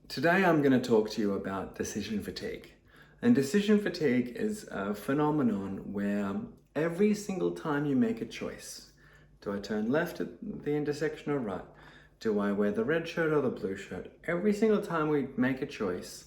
Today I'm going to talk to you about decision fatigue. And decision fatigue is a phenomenon where every single time you make a choice, do I turn left at the intersection or right? Do I wear the red shirt or the blue shirt? Every single time we make a choice,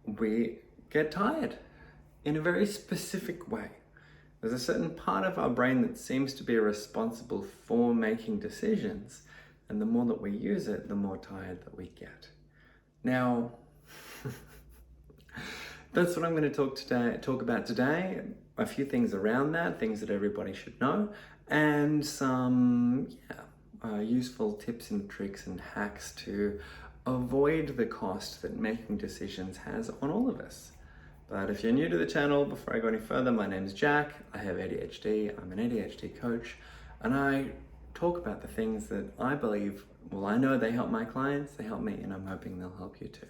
we get tired in a very specific way. There's a certain part of our brain that seems to be responsible for making decisions, and the more that we use it, the more tired that we get. Now, that's what I'm going to talk about today. A few things around that, things that everybody should know, and some useful tips and tricks and hacks to avoid the cost that making decisions has on all of us. But if you're new to the channel, before I go any further, my name is Jack. I have ADHD. I'm an ADHD coach, and I talk about the things that I believe, well, I know they help my clients, they help me, and I'm hoping they'll help you too.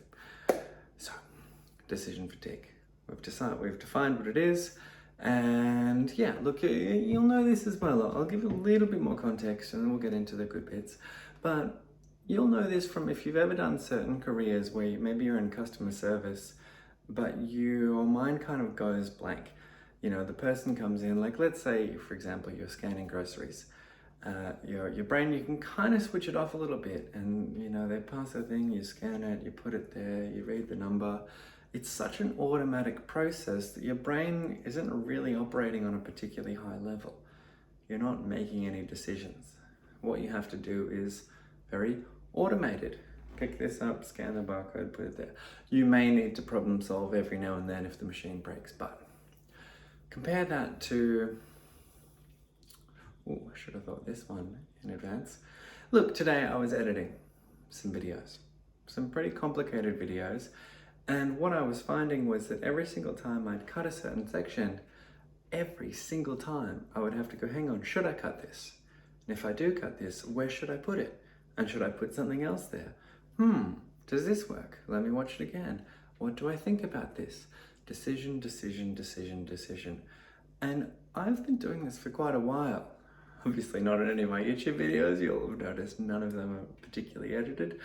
So, decision fatigue. We've defined what it is, and yeah, look, you'll know this as well. I'll give you a little bit more context, and then we'll get into the good bits. But you'll know this from if you've ever done certain careers where maybe you're in customer service, but your mind kind of goes blank. You know, the person comes in, like let's say, for example, you're scanning groceries. Your brain, you can kind of switch it off a little bit, and you know, they pass a thing, you scan it, you put it there, you read the number. It's such an automatic process that your brain isn't really operating on a particularly high level. You're not making any decisions. What you have to do is very automated. Pick this up, scan the barcode, put it there. You may need to problem solve every now and then if the machine breaks, but compare that to, oh, I should have thought this one in advance. Look, today I was editing some videos, some pretty complicated videos, and what I was finding was that every single time I'd cut a certain section, every single time I would have to go, hang on, should I cut this? And if I do cut this, where should I put it? And should I put something else there? Does this work? Let me watch it again. What do I think about this? Decision, decision, decision, decision. And I've been doing this for quite a while. Obviously not in any of my YouTube videos. You'll have noticed none of them are particularly edited.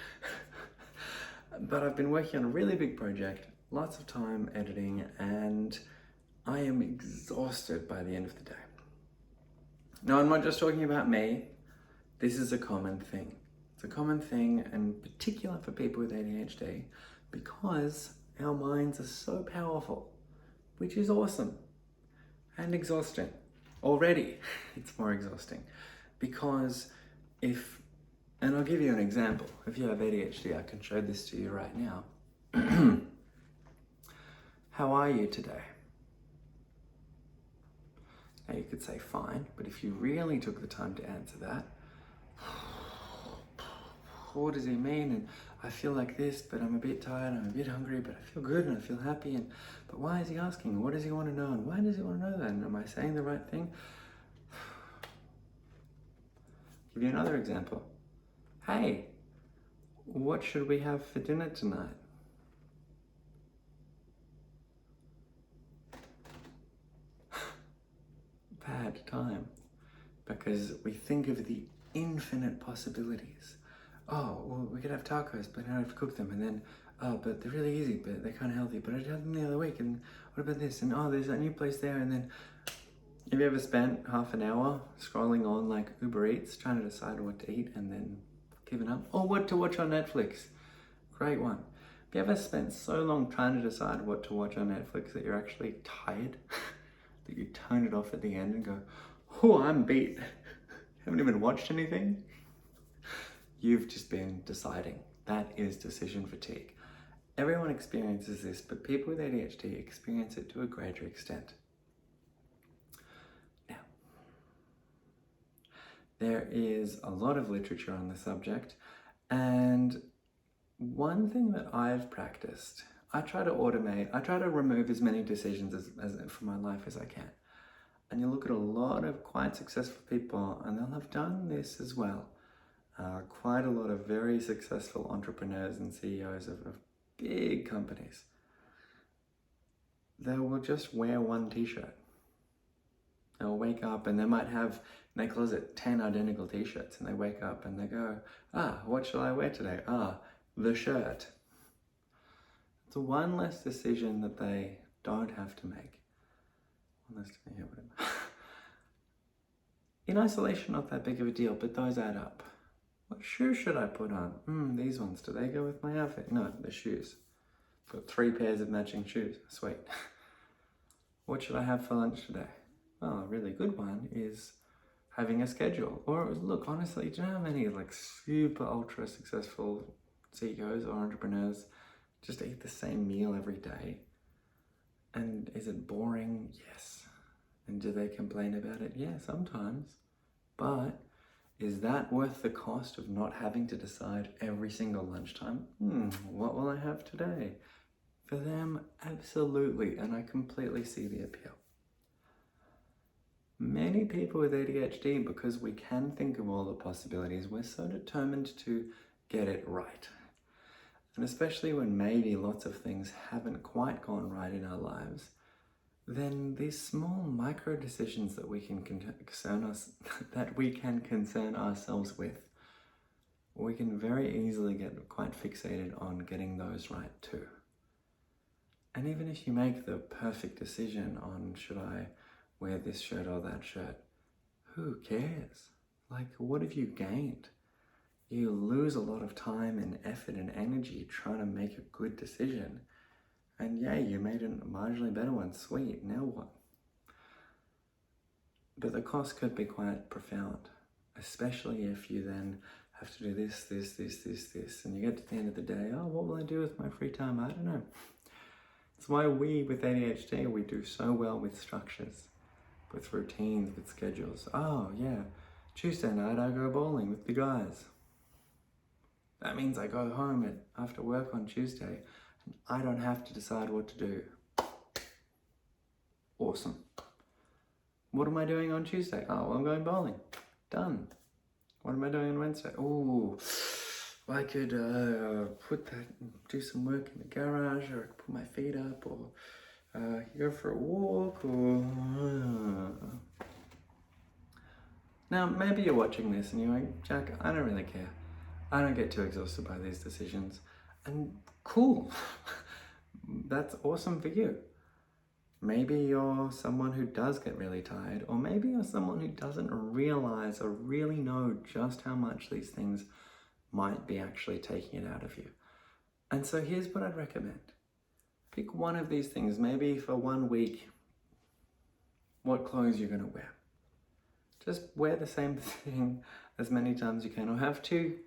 But I've been working on a really big project, lots of time editing, and I am exhausted by the end of the day. Now, I'm not just talking about me. This is a common thing. It's a common thing, in particular for people with ADHD, because our minds are so powerful, which is awesome and exhausting. Already, it's more exhausting because and I'll give you an example. If you have ADHD, I can show this to you right now. How are you today? Now you could say fine, but if you really took the time to answer that, what does he mean? And I feel like this, but I'm a bit tired, I'm a bit hungry, but I feel good and I feel happy. But why is he asking? What does he want to know? And why does he want to know that? And am I saying the right thing? Give you another example. Hey, what should we have for dinner tonight? Bad time, because we think of the infinite possibilities. Oh, well, we could have tacos, but I don't have to cook them, and then, oh, but they're really easy, but they're kind of healthy, but I had them the other week, and what about this? And oh, there's that new place there, and then, have you ever spent half an hour scrolling on like Uber Eats, trying to decide what to eat, and then given up? Or what to watch on Netflix? Great one. Have you ever spent so long trying to decide what to watch on Netflix that you're actually tired? That you turn it off at the end and go, oh, I'm beat. Haven't even watched anything? You've just been deciding. That is decision fatigue. Everyone experiences this, but people with ADHD experience it to a greater extent. Now, there is a lot of literature on the subject, and one thing that I've practiced, I try to automate, I try to remove as many decisions as from my life as I can. And you look at a lot of quite successful people, and they'll have done this as well. Quite a lot of very successful entrepreneurs and CEOs of big companies. They will just wear one t-shirt. They'll wake up and they might have in their closet 10 identical t-shirts, and they wake up and they go, what shall I wear today? The shirt. It's one less decision that they don't have to make. One less, yeah, whatever. In isolation, not that big of a deal, but those add up. What shoes should I put on? These ones, do they go with my outfit? No, they're shoes. Got 3 pairs of matching shoes. Sweet. What should I have for lunch today? Well, a really good one is having a schedule. Or look, honestly, do you know how many like super ultra successful CEOs or entrepreneurs just eat the same meal every day? And is it boring? Yes. And do they complain about it? Yeah, sometimes. But is that worth the cost of not having to decide every single lunchtime? What will I have today? For them, absolutely, and I completely see the appeal. Many people with ADHD, because we can think of all the possibilities, we're so determined to get it right. And especially when maybe lots of things haven't quite gone right in our lives, then these small micro decisions that we can concern ourselves with, we can very easily get quite fixated on getting those right too. And even if you make the perfect decision on should I wear this shirt or that shirt, who cares? Like, what have you gained? You lose a lot of time and effort and energy trying to make a good decision. And yeah, you made a marginally better one. Sweet, now what? But the cost could be quite profound, especially if you then have to do this, and you get to the end of the day, oh, what will I do with my free time? I don't know. It's why we, with ADHD, we do so well with structures, with routines, with schedules. Oh yeah, Tuesday night I go bowling with the guys. That means I go home after work on Tuesday and I don't have to decide what to do. Awesome. What am I doing on Tuesday? Oh, well, I'm going bowling. Done. What am I doing on Wednesday? Oh, I could do some work in the garage, or I could put my feet up, or go for a walk, or... Now, maybe you're watching this and you're like, Jack, I don't really care. I don't get too exhausted by these decisions. And cool. That's awesome for you. Maybe you're someone who does get really tired, or maybe you're someone who doesn't realize or really know just how much these things might be actually taking it out of you. And so here's what I'd recommend. Pick one of these things, maybe for 1 week, what clothes you're gonna wear. Just wear the same thing as many times as you can, or have two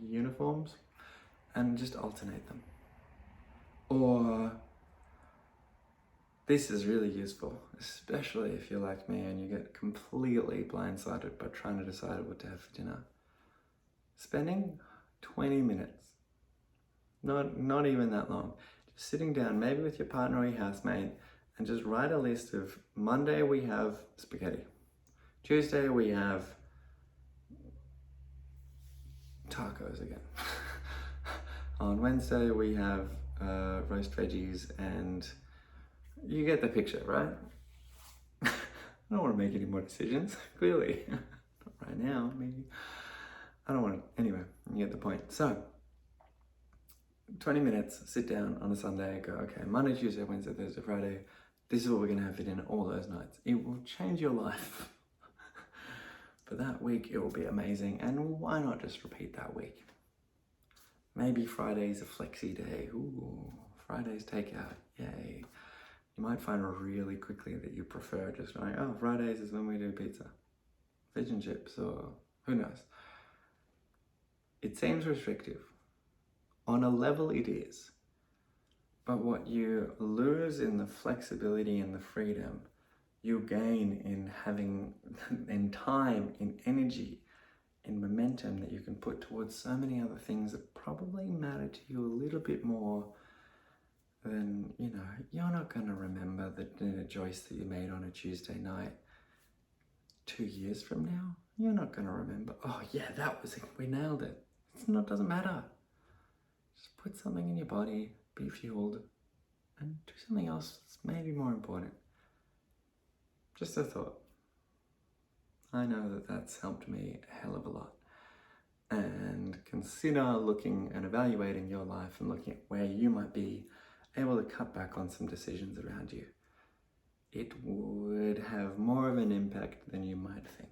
uniforms and just alternate them. Or this is really useful, especially if you're like me and you get completely blindsided by trying to decide what to have for dinner. Spending 20 minutes, not even that long, just sitting down, maybe with your partner or your housemate, and just write a list of Monday we have spaghetti, Tuesday we have tacos again, on Wednesday we have roast veggies, and you get the picture, right? I don't want to make any more decisions, clearly. Not right now, maybe. I don't want to, anyway, you get the point. So, 20 minutes, sit down on a Sunday, go, okay, Monday, Tuesday, Wednesday, Thursday, Friday, this is what we're going to have for dinner all those nights. It will change your life. For that week, it will be amazing. And why not just repeat that week? Maybe Friday's a flexi day. Ooh, Friday's takeout, yay. You might find really quickly that you prefer just going, oh, Fridays is when we do pizza, fish and chips, or who knows. It seems restrictive. On a level it is. But what you lose in the flexibility and the freedom, you gain in having, in time, in energy, in momentum that you can put towards so many other things that probably matter to you a little bit more than, you're not going to remember the dinner choice that you made on a Tuesday night 2 years from now. You're not going to remember, oh yeah, that was it, we nailed it. Doesn't matter. Just put something in your body, be fueled, and do something else that's maybe more important. Just a thought. I know that that's helped me a hell of a lot. and consider looking and evaluating your life and looking at where you might be able to cut back on some decisions around you, it would have more of an impact than you might think.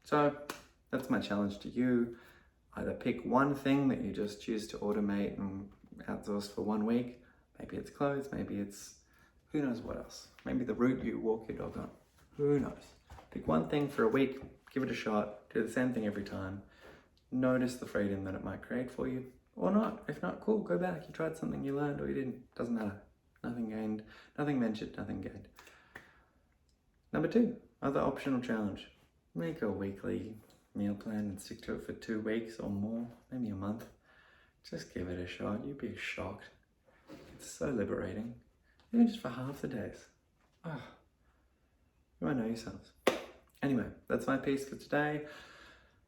So that's my challenge to you. Either pick one thing that you just choose to automate and outsource for 1 week. Maybe it's clothes, maybe it's who knows what else. Maybe the route you walk your dog on. Who knows? Pick one thing for a week, give it a shot, do the same thing every time. Notice the freedom that it might create for you, or not. If not, cool, go back. You tried something, you learned, or you didn't. Doesn't matter. Nothing gained, nothing mentioned, nothing gained. Number 2, other optional challenge. Make a weekly meal plan and stick to it for 2 weeks or more, maybe a month. Just give it a shot. You'd be shocked. It's so liberating. Even just for half the days. Oh, you might know yourselves. Anyway, that's my piece for today.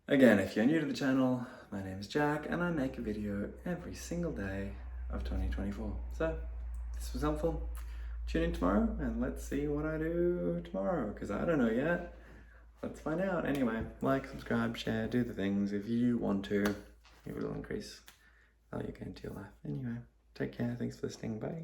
Again, if you're new to the channel, my name is Jack and I make a video every single day of 2024. So, if this was helpful, tune in tomorrow and let's see what I do tomorrow, because I don't know yet. Let's find out. Anyway, like, subscribe, share, do the things if you want to. It will increase value gain to your life. Anyway, take care. Thanks for listening. Bye.